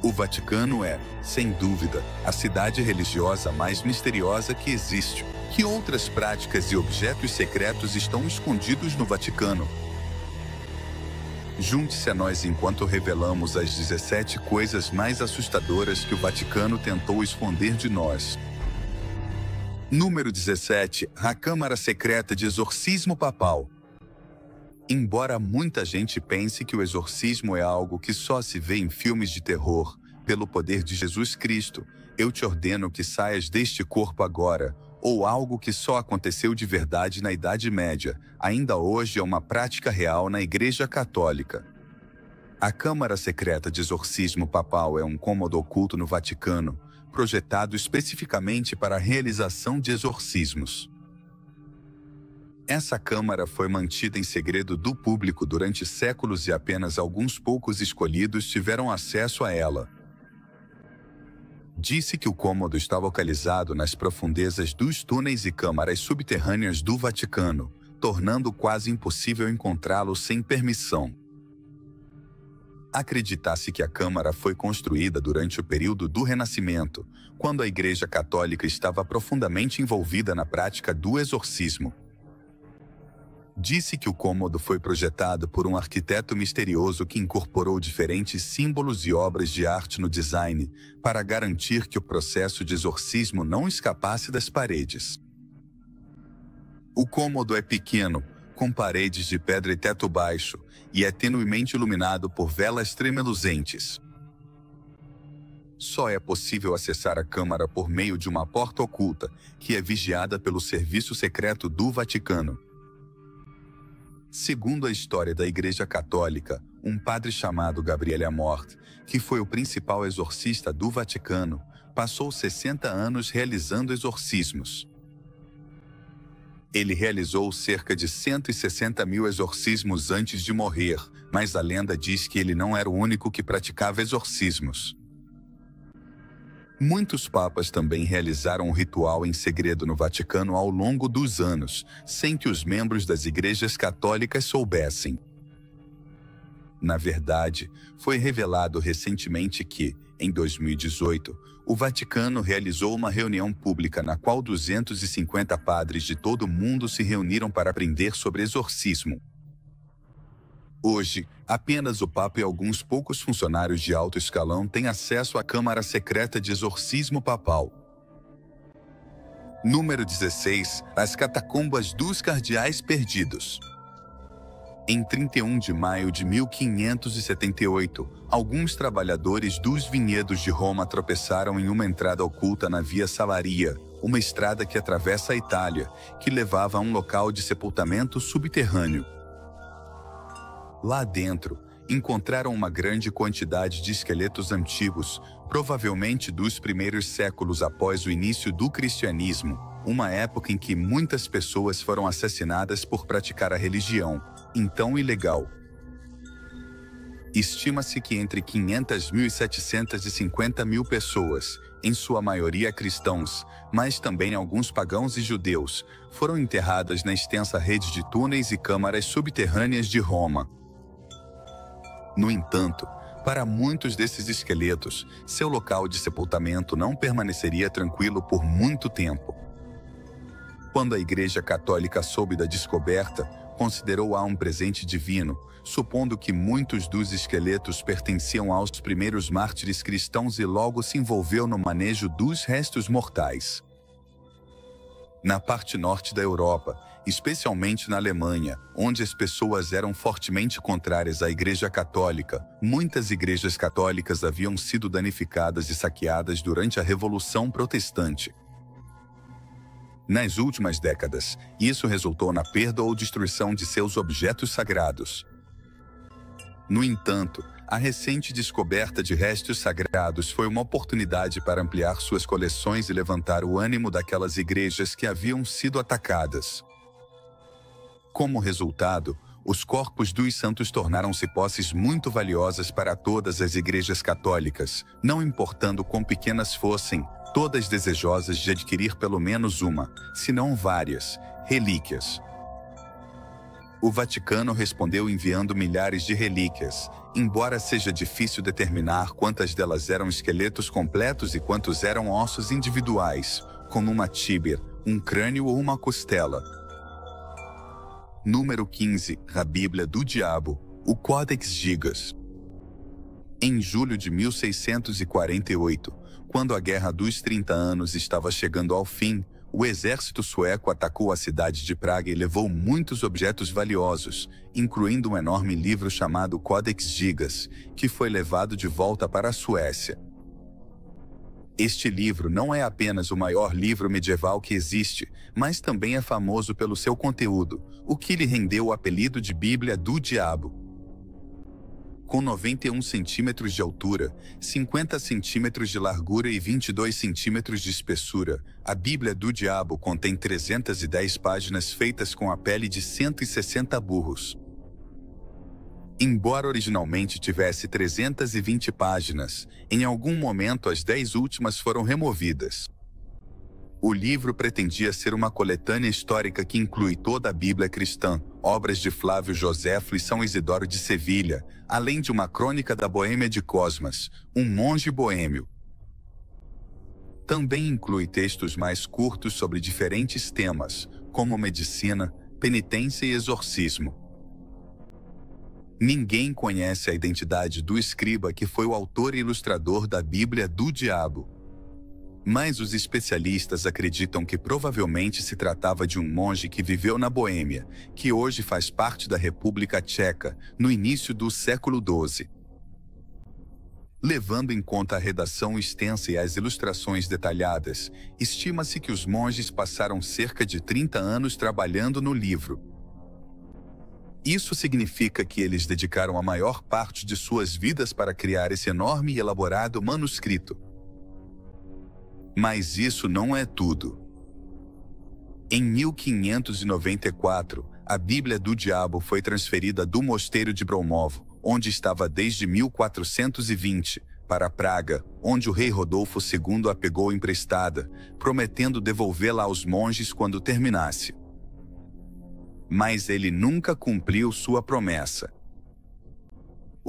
O Vaticano é, sem dúvida, a cidade religiosa mais misteriosa que existe. Que outras práticas e objetos secretos estão escondidos no Vaticano? Junte-se a nós enquanto revelamos as 17 coisas mais assustadoras que o Vaticano tentou esconder de nós. Número 17. A Câmara Secreta de Exorcismo Papal. Embora muita gente pense que o exorcismo é algo que só se vê em filmes de terror, pelo poder de Jesus Cristo, eu te ordeno que saias deste corpo agora, ou algo que só aconteceu de verdade na Idade Média, ainda hoje é uma prática real na Igreja Católica. A Câmara Secreta de Exorcismo Papal é um cômodo oculto no Vaticano, projetado especificamente para a realização de exorcismos. Essa câmara foi mantida em segredo do público durante séculos e apenas alguns poucos escolhidos tiveram acesso a ela. Disse que o cômodo está localizado nas profundezas dos túneis e câmaras subterrâneas do Vaticano, tornando quase impossível encontrá-lo sem permissão. Acredita-se que a câmara foi construída durante o período do Renascimento, quando a Igreja Católica estava profundamente envolvida na prática do exorcismo. Disse que o cômodo foi projetado por um arquiteto misterioso que incorporou diferentes símbolos e obras de arte no design para garantir que o processo de exorcismo não escapasse das paredes. O cômodo é pequeno, com paredes de pedra e teto baixo, e é tenuemente iluminado por velas tremeluzentes. Só é possível acessar a câmara por meio de uma porta oculta, que é vigiada pelo Serviço Secreto do Vaticano. Segundo a história da Igreja Católica, um padre chamado Gabriele Amorth, que foi o principal exorcista do Vaticano, passou 60 anos realizando exorcismos. Ele realizou cerca de 160 mil exorcismos antes de morrer, mas a lenda diz que ele não era o único que praticava exorcismos. Muitos papas também realizaram o ritual em segredo no Vaticano ao longo dos anos, sem que os membros das igrejas católicas soubessem. Na verdade, foi revelado recentemente que, em 2018, o Vaticano realizou uma reunião pública na qual 250 padres de todo o mundo se reuniram para aprender sobre exorcismo. Hoje, apenas o Papa e alguns poucos funcionários de alto escalão têm acesso à Câmara Secreta de Exorcismo Papal. Número 16. As Catacumbas dos Cardeais Perdidos. Em 31 de maio de 1578, alguns trabalhadores dos vinhedos de Roma tropeçaram em uma entrada oculta na Via Salaria, uma estrada que atravessa a Itália, que levava a um local de sepultamento subterrâneo. Lá dentro, encontraram uma grande quantidade de esqueletos antigos, provavelmente dos primeiros séculos após o início do cristianismo, uma época em que muitas pessoas foram assassinadas por praticar a religião, então ilegal. Estima-se que entre 500 mil e 750 mil pessoas, em sua maioria cristãos, mas também alguns pagãos e judeus, foram enterradas na extensa rede de túneis e câmaras subterrâneas de Roma. No entanto, para muitos desses esqueletos, seu local de sepultamento não permaneceria tranquilo por muito tempo. Quando a Igreja Católica soube da descoberta, considerou-a um presente divino, supondo que muitos dos esqueletos pertenciam aos primeiros mártires cristãos e logo se envolveu no manejo dos restos mortais. Na parte norte da Europa, especialmente na Alemanha, onde as pessoas eram fortemente contrárias à Igreja Católica, muitas igrejas católicas haviam sido danificadas e saqueadas durante a Revolução Protestante. Nas últimas décadas, isso resultou na perda ou destruição de seus objetos sagrados. No entanto, a recente descoberta de restos sagrados foi uma oportunidade para ampliar suas coleções e levantar o ânimo daquelas igrejas que haviam sido atacadas. Como resultado, os corpos dos santos tornaram-se posses muito valiosas para todas as igrejas católicas, não importando quão pequenas fossem, todas desejosas de adquirir pelo menos uma, se não várias, relíquias. O Vaticano respondeu enviando milhares de relíquias, embora seja difícil determinar quantas delas eram esqueletos completos e quantos eram ossos individuais, como uma tíbia, um crânio ou uma costela. Número 15. A Bíblia do Diabo, o Codex Gigas. Em julho de 1648, quando a Guerra dos 30 Anos estava chegando ao fim, o exército sueco atacou a cidade de Praga e levou muitos objetos valiosos, incluindo um enorme livro chamado Codex Gigas, que foi levado de volta para a Suécia. Este livro não é apenas o maior livro medieval que existe, mas também é famoso pelo seu conteúdo, o que lhe rendeu o apelido de Bíblia do Diabo. Com 91 centímetros de altura, 50 centímetros de largura e 22 centímetros de espessura, a Bíblia do Diabo contém 310 páginas feitas com a pele de 160 burros. Embora originalmente tivesse 320 páginas, em algum momento as 10 últimas foram removidas. O livro pretendia ser uma coletânea histórica que inclui toda a Bíblia cristã, obras de Flávio Joséfo e São Isidoro de Sevilha, além de uma crônica da Boêmia de Cosmas, um monge boêmio. Também inclui textos mais curtos sobre diferentes temas, como medicina, penitência e exorcismo. Ninguém conhece a identidade do escriba que foi o autor e ilustrador da Bíblia do Diabo. Mas os especialistas acreditam que provavelmente se tratava de um monge que viveu na Boêmia, que hoje faz parte da República Tcheca, no início do século XII. Levando em conta a redação extensa e as ilustrações detalhadas, estima-se que os monges passaram cerca de 30 anos trabalhando no livro. Isso significa que eles dedicaram a maior parte de suas vidas para criar esse enorme e elaborado manuscrito. Mas isso não é tudo. Em 1594, a Bíblia do Diabo foi transferida do mosteiro de Bromovo, onde estava desde 1420, para Praga, onde o rei Rodolfo II a pegou emprestada, prometendo devolvê-la aos monges quando terminasse. Mas ele nunca cumpriu sua promessa.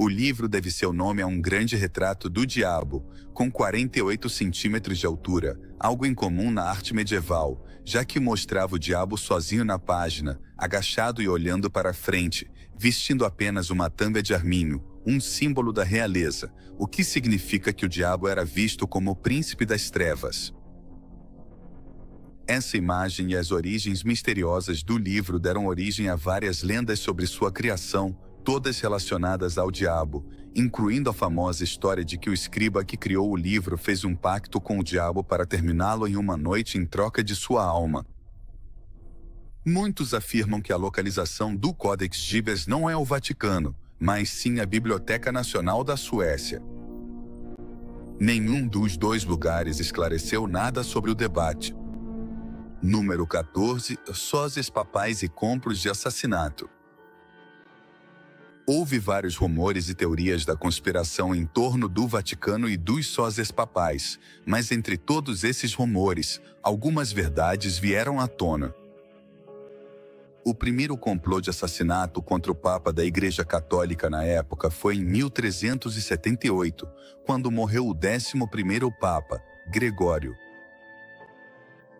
O livro deve seu nome a um grande retrato do diabo, com 48 centímetros de altura, algo incomum na arte medieval, já que mostrava o diabo sozinho na página, agachado e olhando para frente, vestindo apenas uma tanga de arminho, um símbolo da realeza, o que significa que o diabo era visto como o príncipe das trevas. Essa imagem e as origens misteriosas do livro deram origem a várias lendas sobre sua criação, todas relacionadas ao diabo, incluindo a famosa história de que o escriba que criou o livro fez um pacto com o diabo para terminá-lo em uma noite em troca de sua alma. Muitos afirmam que a localização do Codex Gigas não é o Vaticano, mas sim a Biblioteca Nacional da Suécia. Nenhum dos dois lugares esclareceu nada sobre o debate. Número 14. Sósias papais e complôs de assassinato. Houve vários rumores e teorias da conspiração em torno do Vaticano e dos sósias papais, mas entre todos esses rumores, algumas verdades vieram à tona. O primeiro complô de assassinato contra o Papa da Igreja Católica na época foi em 1378, quando morreu o 11º Papa, Gregório.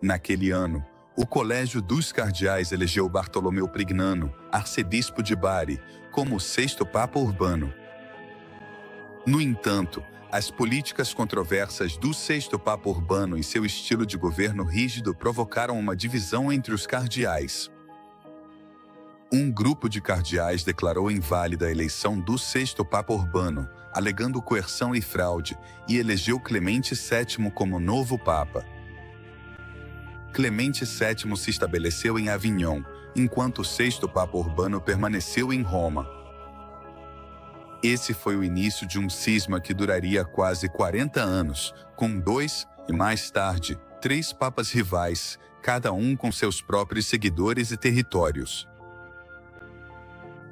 Naquele ano, o Colégio dos Cardeais elegeu Bartolomeu Prignano, arcebispo de Bari, como o sexto Papa Urbano. No entanto, as políticas controversas do sexto Papa Urbano e seu estilo de governo rígido provocaram uma divisão entre os cardeais. Um grupo de cardeais declarou inválida a eleição do sexto Papa Urbano, alegando coerção e fraude, e elegeu Clemente VII como novo Papa. Clemente VII se estabeleceu em Avignon, enquanto o sexto Papa Urbano permaneceu em Roma. Esse foi o início de um cisma que duraria quase 40 anos, com 2, e mais tarde, 3 papas rivais, cada um com seus próprios seguidores e territórios.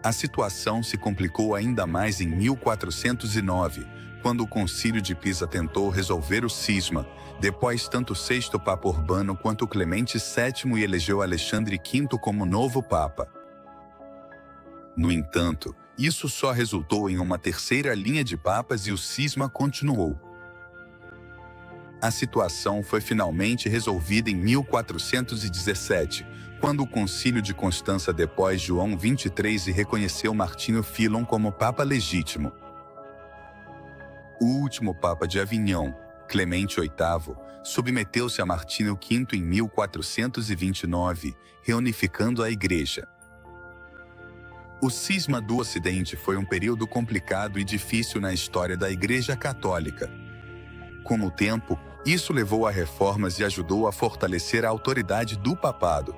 A situação se complicou ainda mais em 1409, quando o Concílio de Pisa tentou resolver o cisma, depois tanto o sexto Papa Urbano quanto Clemente VII elegeu Alexandre V como novo Papa. No entanto, isso só resultou em uma terceira linha de papas e o cisma continuou. A situação foi finalmente resolvida em 1417, quando o Concílio de Constança depôs João XXIII e reconheceu Martinho Filon como Papa legítimo. O último Papa de Avignon, Clemente VIII, submeteu-se a Martinho V em 1429, reunificando a Igreja. O cisma do Ocidente foi um período complicado e difícil na história da Igreja Católica. Com o tempo, isso levou a reformas e ajudou a fortalecer a autoridade do papado.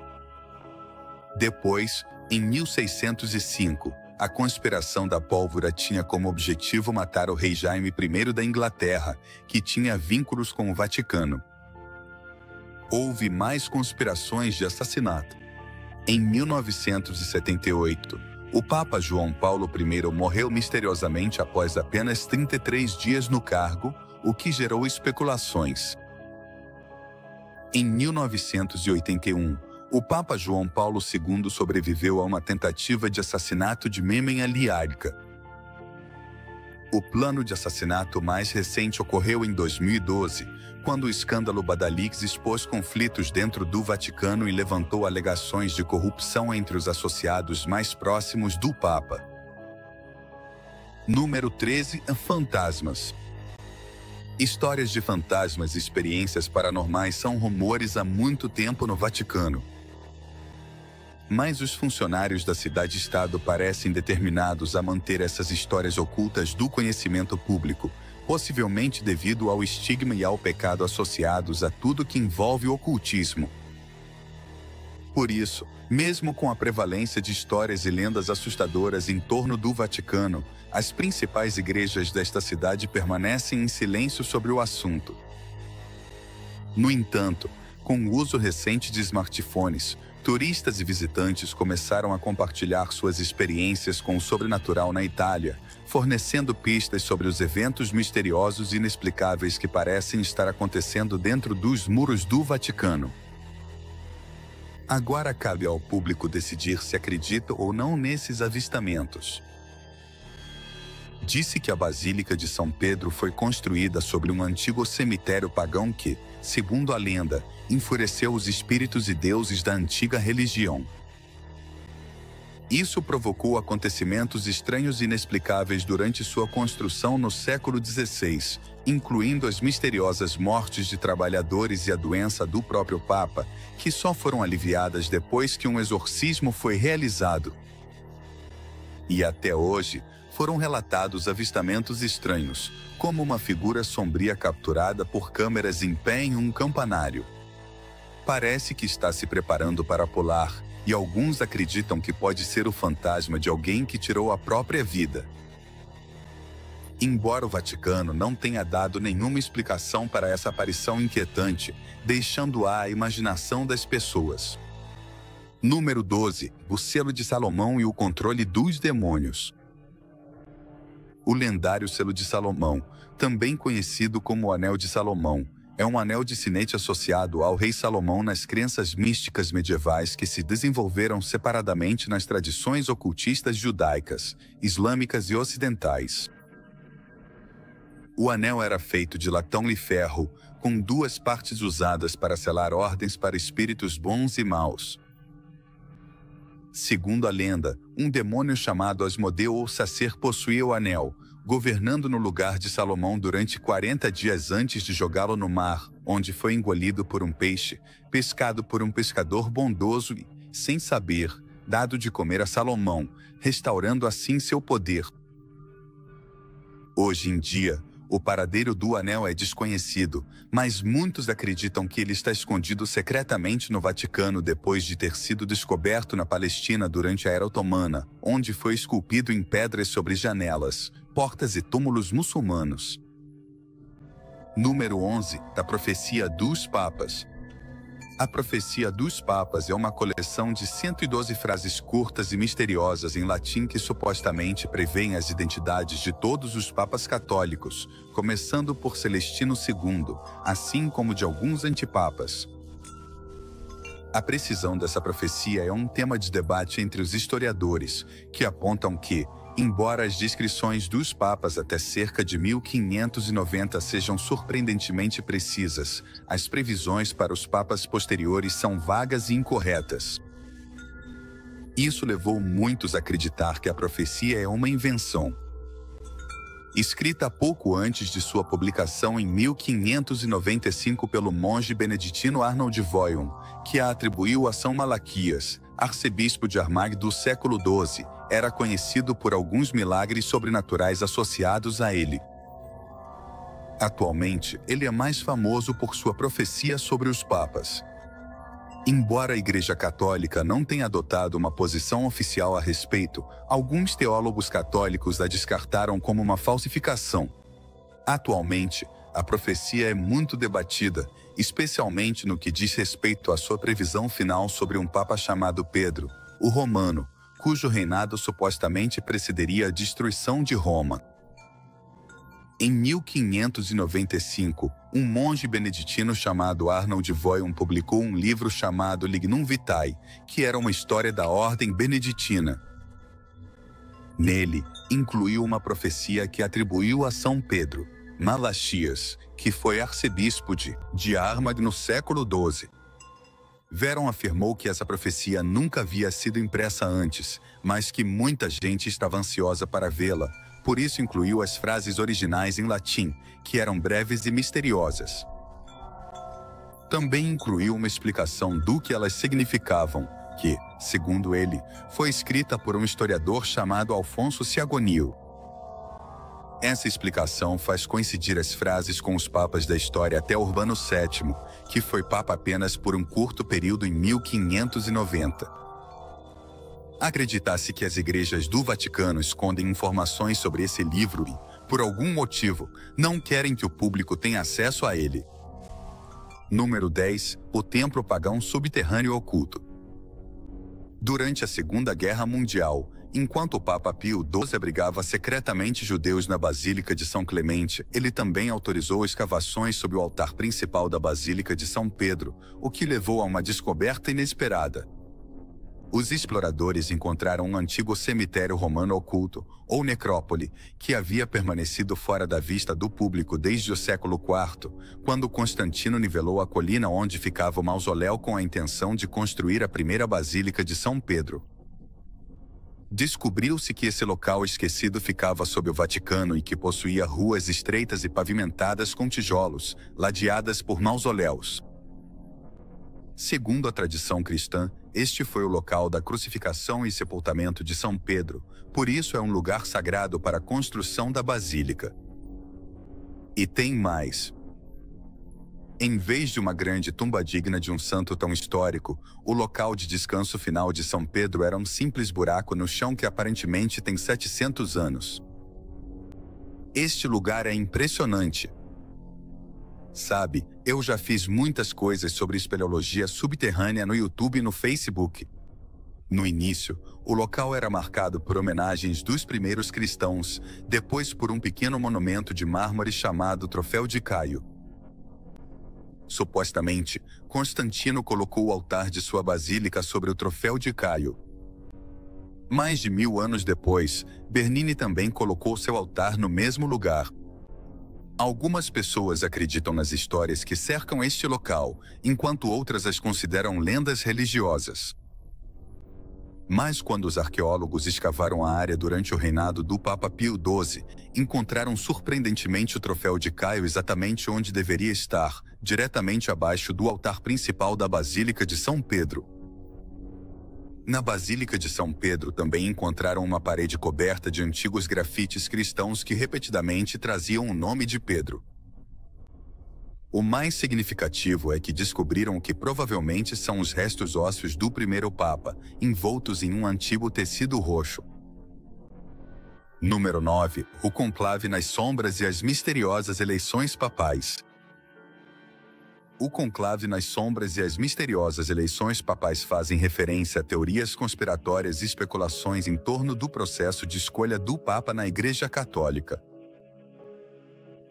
Depois, em 1605, a conspiração da pólvora tinha como objetivo matar o rei Jaime I da Inglaterra, que tinha vínculos com o Vaticano. Houve mais conspirações de assassinato. Em 1978, o Papa João Paulo I morreu misteriosamente após apenas 33 dias no cargo, o que gerou especulações. Em 1981, o Papa João Paulo II sobreviveu a uma tentativa de assassinato de Memen Ali Arica. O plano de assassinato mais recente ocorreu em 2012, quando o escândalo Badalix expôs conflitos dentro do Vaticano e levantou alegações de corrupção entre os associados mais próximos do Papa. Número 13. Fantasmas. Histórias de fantasmas e experiências paranormais são rumores há muito tempo no Vaticano. Mas os funcionários da cidade-estado parecem determinados a manter essas histórias ocultas do conhecimento público, possivelmente devido ao estigma e ao pecado associados a tudo que envolve o ocultismo. Por isso, mesmo com a prevalência de histórias e lendas assustadoras em torno do Vaticano, as principais igrejas desta cidade permanecem em silêncio sobre o assunto. No entanto, com o uso recente de smartphones, turistas e visitantes começaram a compartilhar suas experiências com o sobrenatural na Itália, fornecendo pistas sobre os eventos misteriosos e inexplicáveis que parecem estar acontecendo dentro dos muros do Vaticano. Agora cabe ao público decidir se acredita ou não nesses avistamentos. Disse que a Basílica de São Pedro foi construída sobre um antigo cemitério pagão que, segundo a lenda, enfureceu os espíritos e deuses da antiga religião. Isso provocou acontecimentos estranhos e inexplicáveis durante sua construção no século XVI, incluindo as misteriosas mortes de trabalhadores e a doença do próprio Papa, que só foram aliviadas depois que um exorcismo foi realizado. E até hoje, foram relatados avistamentos estranhos, como uma figura sombria capturada por câmeras em pé em um campanário. Parece que está se preparando para pular, e alguns acreditam que pode ser o fantasma de alguém que tirou a própria vida. Embora o Vaticano não tenha dado nenhuma explicação para essa aparição inquietante, deixando-a à imaginação das pessoas. Número 12. O selo de Salomão e o controle dos demônios. O lendário selo de Salomão, também conhecido como o Anel de Salomão, é um anel de sinete associado ao rei Salomão nas crenças místicas medievais que se desenvolveram separadamente nas tradições ocultistas judaicas, islâmicas e ocidentais. O anel era feito de latão e ferro, com duas partes usadas para selar ordens para espíritos bons e maus. Segundo a lenda, um demônio chamado Asmodeu ou Sacer possuía o anel, governando no lugar de Salomão durante 40 dias antes de jogá-lo no mar, onde foi engolido por um peixe, pescado por um pescador bondoso e, sem saber, dado de comer a Salomão, restaurando assim seu poder. Hoje em dia, o paradeiro do anel é desconhecido, mas muitos acreditam que ele está escondido secretamente no Vaticano depois de ter sido descoberto na Palestina durante a Era Otomana, onde foi esculpido em pedras sobre janelas, portas e túmulos muçulmanos. Número 11. Da Profecia dos Papas. A Profecia dos Papas é uma coleção de 112 frases curtas e misteriosas em latim que supostamente prevêem as identidades de todos os papas católicos, começando por Celestino II, assim como de alguns antipapas. A precisão dessa profecia é um tema de debate entre os historiadores, que apontam que, embora as descrições dos papas até cerca de 1590 sejam surpreendentemente precisas, as previsões para os papas posteriores são vagas e incorretas. Isso levou muitos a acreditar que a profecia é uma invenção. Escrita pouco antes de sua publicação em 1595 pelo monge beneditino Arnold Voyon, que a atribuiu a São Malaquias, arcebispo de Armagh do século XII, era conhecido por alguns milagres sobrenaturais associados a ele. Atualmente, ele é mais famoso por sua profecia sobre os papas. Embora a Igreja Católica não tenha adotado uma posição oficial a respeito, alguns teólogos católicos a descartaram como uma falsificação. Atualmente, a profecia é muito debatida, especialmente no que diz respeito à sua previsão final sobre um papa chamado Pedro, o Romano, cujo reinado supostamente precederia a destruição de Roma. Em 1595, um monge beneditino chamado Arnold Voyon publicou um livro chamado Lignum Vitae, que era uma história da ordem beneditina. Nele, incluiu uma profecia que atribuiu a São Pedro, Malaquias, que foi arcebispo de Armagh no século XII. Veron afirmou que essa profecia nunca havia sido impressa antes, mas que muita gente estava ansiosa para vê-la. Por isso incluiu as frases originais em latim, que eram breves e misteriosas. Também incluiu uma explicação do que elas significavam, que, segundo ele, foi escrita por um historiador chamado Alfonso Ciagonil. Essa explicação faz coincidir as frases com os papas da história até Urbano VII, que foi papa apenas por um curto período em 1590. Acredita-se que as igrejas do Vaticano escondem informações sobre esse livro e, por algum motivo, não querem que o público tenha acesso a ele. Número 10. O Templo Pagão Subterrâneo Oculto. Durante a Segunda Guerra Mundial, enquanto o Papa Pio XII abrigava secretamente judeus na Basílica de São Clemente, ele também autorizou escavações sob o altar principal da Basílica de São Pedro, o que levou a uma descoberta inesperada. Os exploradores encontraram um antigo cemitério romano oculto, ou necrópole, que havia permanecido fora da vista do público desde o século IV, quando Constantino nivelou a colina onde ficava o mausoléu com a intenção de construir a primeira Basílica de São Pedro. Descobriu-se que esse local esquecido ficava sob o Vaticano e que possuía ruas estreitas e pavimentadas com tijolos, ladeadas por mausoléus. Segundo a tradição cristã, este foi o local da crucificação e sepultamento de São Pedro, por isso é um lugar sagrado para a construção da basílica. E tem mais. Em vez de uma grande tumba digna de um santo tão histórico, o local de descanso final de São Pedro era um simples buraco no chão que aparentemente tem 700 anos. Este lugar é impressionante. Sabe, eu já fiz muitas coisas sobre espeleologia subterrânea no YouTube e no Facebook. No início, o local era marcado por homenagens dos primeiros cristãos, depois por um pequeno monumento de mármore chamado Troféu de Caio. Supostamente, Constantino colocou o altar de sua basílica sobre o Troféu de Caio. Mais de 1000 anos depois, Bernini também colocou seu altar no mesmo lugar. Algumas pessoas acreditam nas histórias que cercam este local, enquanto outras as consideram lendas religiosas. Mas quando os arqueólogos escavaram a área durante o reinado do Papa Pio XII, encontraram surpreendentemente o Troféu de Caio exatamente onde deveria estar, diretamente abaixo do altar principal da Basílica de São Pedro. Na Basílica de São Pedro também encontraram uma parede coberta de antigos grafites cristãos que repetidamente traziam o nome de Pedro. O mais significativo é que descobriram o que provavelmente são os restos ósseos do primeiro Papa, envoltos em um antigo tecido roxo. Número 9. O conclave nas sombras e as misteriosas eleições papais. O conclave nas sombras e as misteriosas eleições papais fazem referência a teorias conspiratórias e especulações em torno do processo de escolha do Papa na Igreja Católica.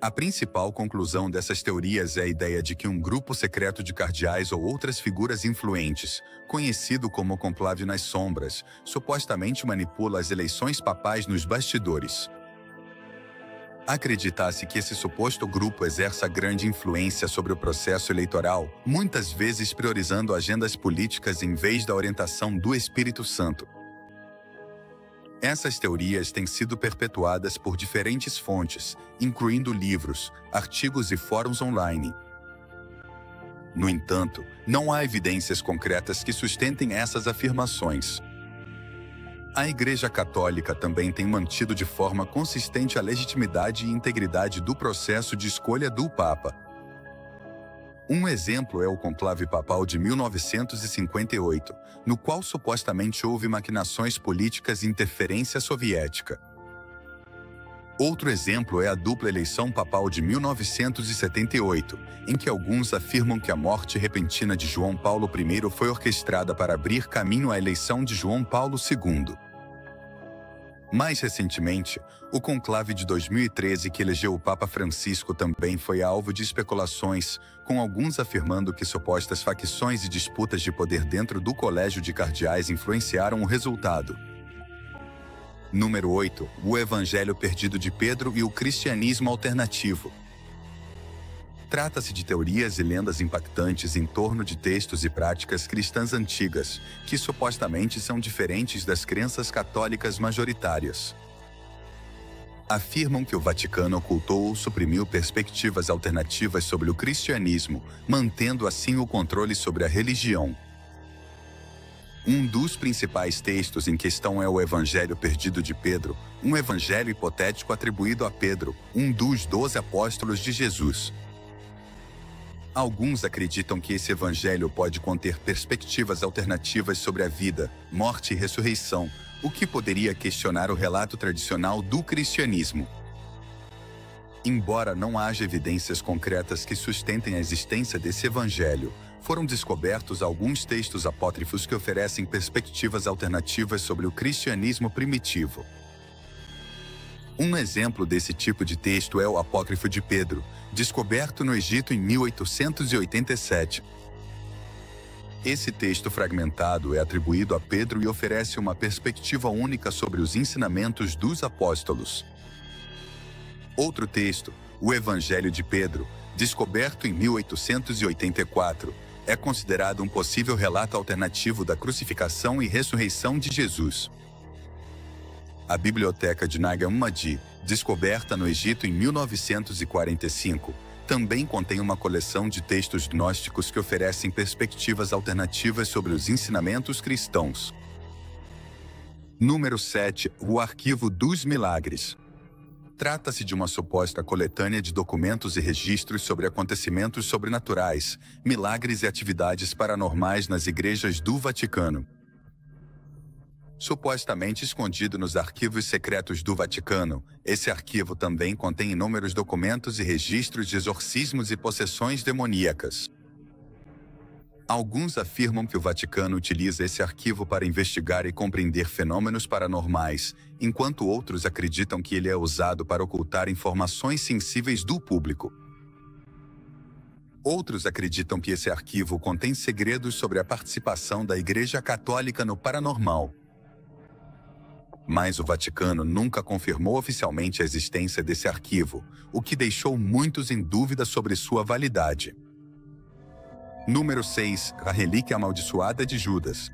A principal conclusão dessas teorias é a ideia de que um grupo secreto de cardeais ou outras figuras influentes, conhecido como Conclave nas Sombras, supostamente manipula as eleições papais nos bastidores. Acredita-se que esse suposto grupo exerça grande influência sobre o processo eleitoral, muitas vezes priorizando agendas políticas em vez da orientação do Espírito Santo. Essas teorias têm sido perpetuadas por diferentes fontes, incluindo livros, artigos e fóruns online. No entanto, não há evidências concretas que sustentem essas afirmações. A Igreja Católica também tem mantido de forma consistente a legitimidade e integridade do processo de escolha do Papa. Um exemplo é o conclave papal de 1958, no qual supostamente houve maquinações políticas e interferência soviética. Outro exemplo é a dupla eleição papal de 1978, em que alguns afirmam que a morte repentina de João Paulo I foi orquestrada para abrir caminho à eleição de João Paulo II. Mais recentemente, o conclave de 2013 que elegeu o Papa Francisco também foi alvo de especulações, com alguns afirmando que supostas facções e disputas de poder dentro do colégio de cardeais influenciaram o resultado. Número 8. O Evangelho Perdido de Pedro e o Cristianismo Alternativo. Trata-se de teorias e lendas impactantes em torno de textos e práticas cristãs antigas, que supostamente são diferentes das crenças católicas majoritárias. Afirmam que o Vaticano ocultou ou suprimiu perspectivas alternativas sobre o cristianismo, mantendo assim o controle sobre a religião. Um dos principais textos em questão é o Evangelho Perdido de Pedro, um evangelho hipotético atribuído a Pedro, um dos 12 apóstolos de Jesus. Alguns acreditam que esse evangelho pode conter perspectivas alternativas sobre a vida, morte e ressurreição, o que poderia questionar o relato tradicional do cristianismo. Embora não haja evidências concretas que sustentem a existência desse evangelho, foram descobertos alguns textos apócrifos que oferecem perspectivas alternativas sobre o cristianismo primitivo. Um exemplo desse tipo de texto é o Apócrifo de Pedro, descoberto no Egito em 1887. Esse texto fragmentado é atribuído a Pedro e oferece uma perspectiva única sobre os ensinamentos dos apóstolos. Outro texto, o Evangelho de Pedro, descoberto em 1884, é considerado um possível relato alternativo da crucificação e ressurreição de Jesus. A Biblioteca de Nag Hammadi, descoberta no Egito em 1945, também contém uma coleção de textos gnósticos que oferecem perspectivas alternativas sobre os ensinamentos cristãos. Número 7. O Arquivo dos Milagres. Trata-se de uma suposta coletânea de documentos e registros sobre acontecimentos sobrenaturais, milagres e atividades paranormais nas igrejas do Vaticano. Supostamente escondido nos arquivos secretos do Vaticano, esse arquivo também contém inúmeros documentos e registros de exorcismos e possessões demoníacas. Alguns afirmam que o Vaticano utiliza esse arquivo para investigar e compreender fenômenos paranormais, enquanto outros acreditam que ele é usado para ocultar informações sensíveis do público. Outros acreditam que esse arquivo contém segredos sobre a participação da Igreja Católica no paranormal. Mas o Vaticano nunca confirmou oficialmente a existência desse arquivo, o que deixou muitos em dúvida sobre sua validade. Número 6. A Relíquia Amaldiçoada de Judas.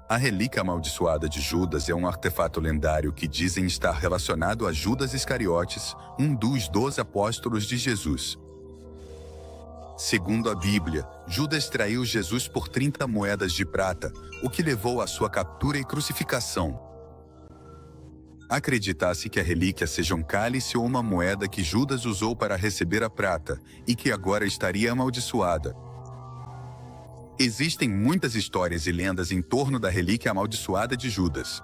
A Relíquia Amaldiçoada de Judas é um artefato lendário que dizem estar relacionado a Judas Iscariotes, um dos 12 apóstolos de Jesus. Segundo a Bíblia, Judas traiu Jesus por 30 moedas de prata, o que levou à sua captura e crucificação. Acredita-se que a relíquia seja um cálice ou uma moeda que Judas usou para receber a prata, e que agora estaria amaldiçoada. Existem muitas histórias e lendas em torno da relíquia amaldiçoada de Judas.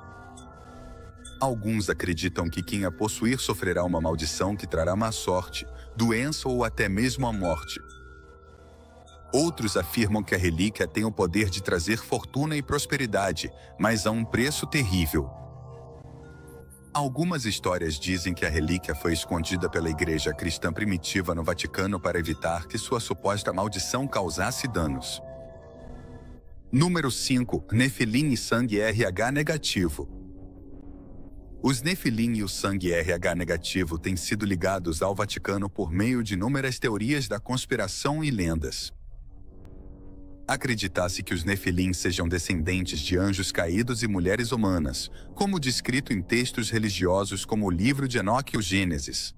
Alguns acreditam que quem a possuir sofrerá uma maldição que trará má sorte, doença ou até mesmo a morte. Outros afirmam que a relíquia tem o poder de trazer fortuna e prosperidade, mas a um preço terrível. Algumas histórias dizem que a relíquia foi escondida pela igreja cristã primitiva no Vaticano para evitar que sua suposta maldição causasse danos. Número 5. Nefilim e sangue RH negativo. Os Nefilim e o sangue RH negativo têm sido ligados ao Vaticano por meio de inúmeras teorias da conspiração e lendas. Acredita-se que os Nefilim sejam descendentes de anjos caídos e mulheres humanas, como descrito em textos religiosos como o livro de Enoque e o Gênesis.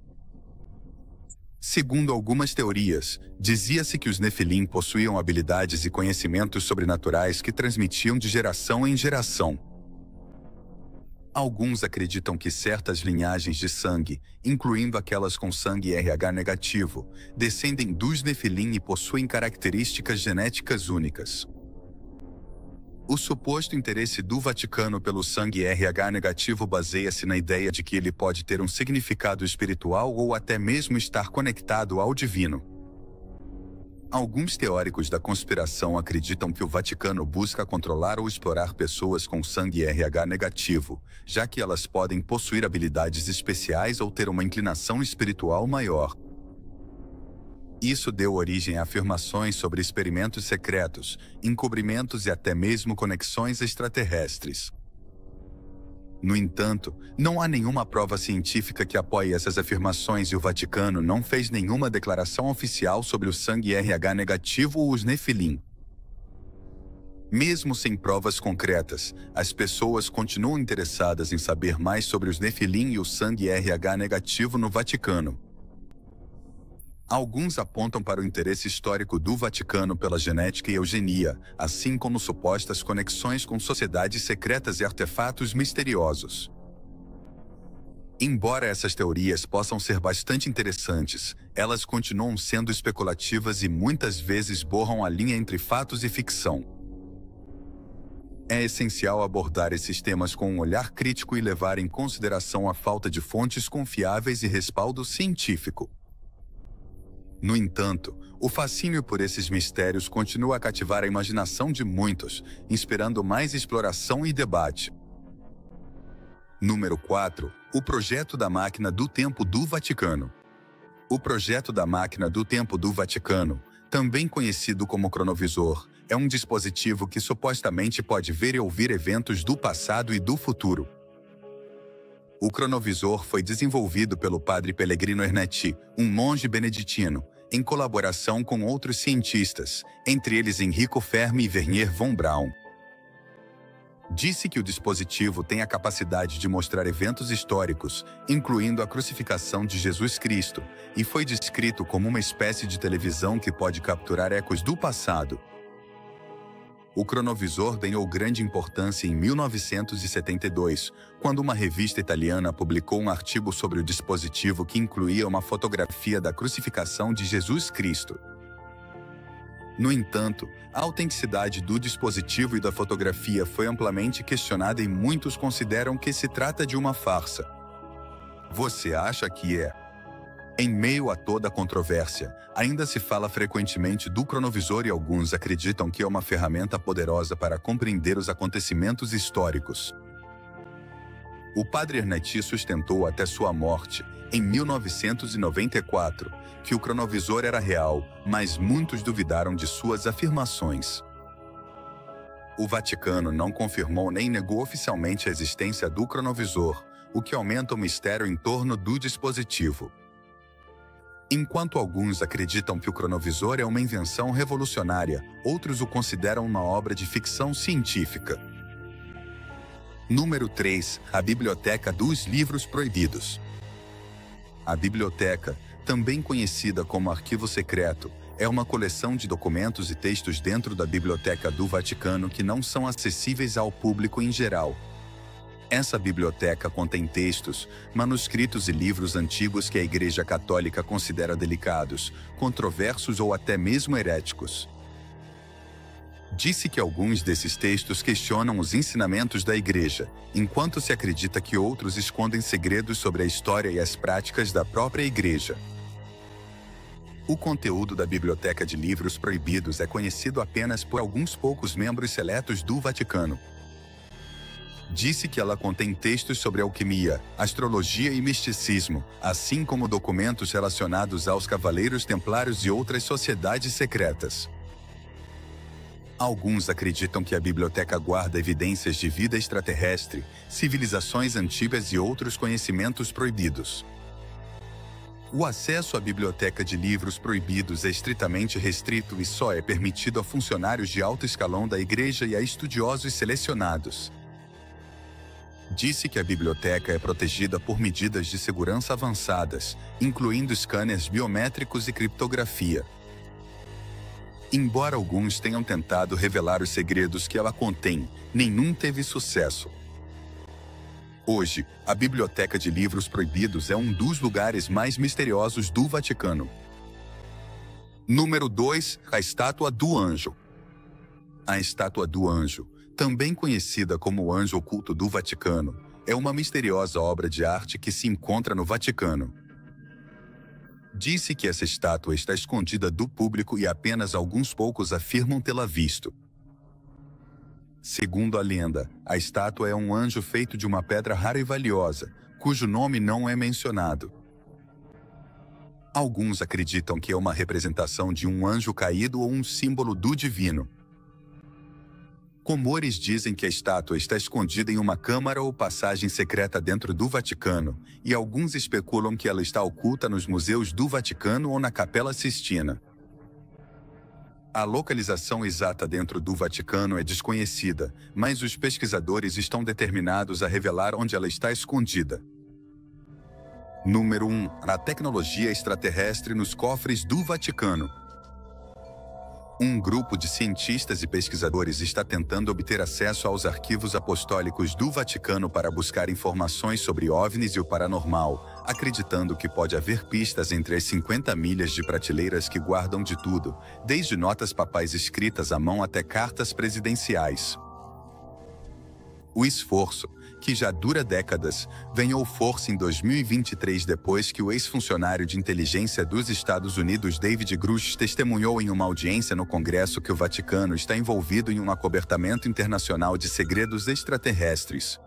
Segundo algumas teorias, dizia-se que os Nefilim possuíam habilidades e conhecimentos sobrenaturais que transmitiam de geração em geração. Alguns acreditam que certas linhagens de sangue, incluindo aquelas com sangue RH negativo, descendem dos Nefilim e possuem características genéticas únicas. O suposto interesse do Vaticano pelo sangue RH negativo baseia-se na ideia de que ele pode ter um significado espiritual ou até mesmo estar conectado ao divino. Alguns teóricos da conspiração acreditam que o Vaticano busca controlar ou explorar pessoas com sangue RH negativo, já que elas podem possuir habilidades especiais ou ter uma inclinação espiritual maior. Isso deu origem a afirmações sobre experimentos secretos, encobrimentos e até mesmo conexões extraterrestres. No entanto, não há nenhuma prova científica que apoie essas afirmações e o Vaticano não fez nenhuma declaração oficial sobre o sangue RH negativo ou os Nefilim. Mesmo sem provas concretas, as pessoas continuam interessadas em saber mais sobre os Nefilim e o sangue RH negativo no Vaticano. Alguns apontam para o interesse histórico do Vaticano pela genética e eugenia, assim como supostas conexões com sociedades secretas e artefatos misteriosos. Embora essas teorias possam ser bastante interessantes, elas continuam sendo especulativas e muitas vezes borram a linha entre fatos e ficção. É essencial abordar esses temas com um olhar crítico e levar em consideração a falta de fontes confiáveis e respaldo científico. No entanto, o fascínio por esses mistérios continua a cativar a imaginação de muitos, inspirando mais exploração e debate. Número 4. O projeto da máquina do tempo do Vaticano. O projeto da máquina do tempo do Vaticano, também conhecido como cronovisor, é um dispositivo que supostamente pode ver e ouvir eventos do passado e do futuro. O cronovisor foi desenvolvido pelo padre Pellegrino Ernetti, um monge beneditino, em colaboração com outros cientistas, entre eles Enrico Fermi e Wernher von Braun. Disse que o dispositivo tem a capacidade de mostrar eventos históricos, incluindo a crucificação de Jesus Cristo, e foi descrito como uma espécie de televisão que pode capturar ecos do passado. O cronovisor ganhou grande importância em 1972, quando uma revista italiana publicou um artigo sobre o dispositivo que incluía uma fotografia da crucificação de Jesus Cristo. No entanto, a autenticidade do dispositivo e da fotografia foi amplamente questionada e muitos consideram que se trata de uma farsa. Você acha que é? Em meio a toda a controvérsia, ainda se fala frequentemente do cronovisor e alguns acreditam que é uma ferramenta poderosa para compreender os acontecimentos históricos. O padre Ernetti sustentou até sua morte, em 1994, que o cronovisor era real, mas muitos duvidaram de suas afirmações. O Vaticano não confirmou nem negou oficialmente a existência do cronovisor, o que aumenta o mistério em torno do dispositivo. Enquanto alguns acreditam que o cronovisor é uma invenção revolucionária, outros o consideram uma obra de ficção científica. Número 3. A Biblioteca dos Livros Proibidos. A biblioteca, também conhecida como Arquivo Secreto, é uma coleção de documentos e textos dentro da Biblioteca do Vaticano que não são acessíveis ao público em geral. Essa biblioteca contém textos, manuscritos e livros antigos que a Igreja Católica considera delicados, controversos ou até mesmo heréticos. Disse que alguns desses textos questionam os ensinamentos da Igreja, enquanto se acredita que outros escondem segredos sobre a história e as práticas da própria Igreja. O conteúdo da Biblioteca de Livros Proibidos é conhecido apenas por alguns poucos membros seletos do Vaticano. Disse que ela contém textos sobre alquimia, astrologia e misticismo, assim como documentos relacionados aos Cavaleiros Templários e outras sociedades secretas. Alguns acreditam que a biblioteca guarda evidências de vida extraterrestre, civilizações antigas e outros conhecimentos proibidos. O acesso à biblioteca de livros proibidos é estritamente restrito e só é permitido a funcionários de alto escalão da igreja e a estudiosos selecionados. Disse que a biblioteca é protegida por medidas de segurança avançadas, incluindo scanners biométricos e criptografia. Embora alguns tenham tentado revelar os segredos que ela contém, nenhum teve sucesso. Hoje, a Biblioteca de Livros Proibidos é um dos lugares mais misteriosos do Vaticano. Número 2. A Estátua do Anjo. A Estátua do Anjo, também conhecida como o Anjo Oculto do Vaticano, é uma misteriosa obra de arte que se encontra no Vaticano. Disse que essa estátua está escondida do público e apenas alguns poucos afirmam tê-la visto. Segundo a lenda, a estátua é um anjo feito de uma pedra rara e valiosa, cujo nome não é mencionado. Alguns acreditam que é uma representação de um anjo caído ou um símbolo do divino. Rumores dizem que a estátua está escondida em uma câmara ou passagem secreta dentro do Vaticano, e alguns especulam que ela está oculta nos museus do Vaticano ou na Capela Sistina. A localização exata dentro do Vaticano é desconhecida, mas os pesquisadores estão determinados a revelar onde ela está escondida. Número 1. A tecnologia extraterrestre nos cofres do Vaticano. Um grupo de cientistas e pesquisadores está tentando obter acesso aos arquivos apostólicos do Vaticano para buscar informações sobre OVNIs e o paranormal, acreditando que pode haver pistas entre as 50 milhas de prateleiras que guardam de tudo, desde notas papais escritas à mão até cartas presidenciais. O esforço, que já dura décadas, ganhou força em 2023 depois que o ex-funcionário de inteligência dos Estados Unidos David Grush testemunhou em uma audiência no Congresso que o Vaticano está envolvido em um acobertamento internacional de segredos extraterrestres.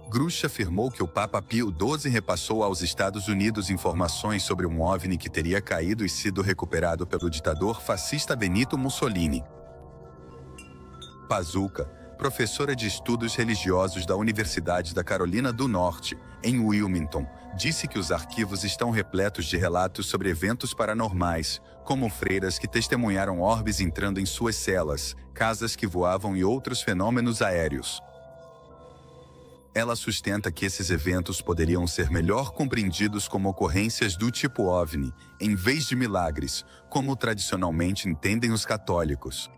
Grush afirmou que o Papa Pio XII repassou aos Estados Unidos informações sobre um OVNI que teria caído e sido recuperado pelo ditador fascista Benito Mussolini. Pazuca, professora de estudos religiosos da Universidade da Carolina do Norte, em Wilmington, disse que os arquivos estão repletos de relatos sobre eventos paranormais, como freiras que testemunharam orbes entrando em suas celas, casas que voavam e outros fenômenos aéreos. Ela sustenta que esses eventos poderiam ser melhor compreendidos como ocorrências do tipo OVNI, em vez de milagres, como tradicionalmente entendem os católicos.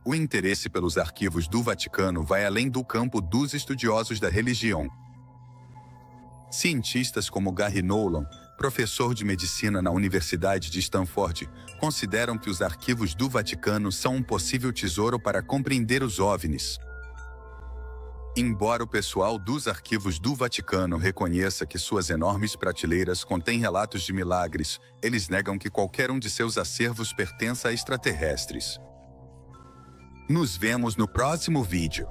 O interesse pelos arquivos do Vaticano vai além do campo dos estudiosos da religião. Cientistas como Gary Nolan, professor de medicina na Universidade de Stanford, consideram que os arquivos do Vaticano são um possível tesouro para compreender os OVNIs. Embora o pessoal dos arquivos do Vaticano reconheça que suas enormes prateleiras contêm relatos de milagres, eles negam que qualquer um de seus acervos pertença a extraterrestres. Nos vemos no próximo vídeo.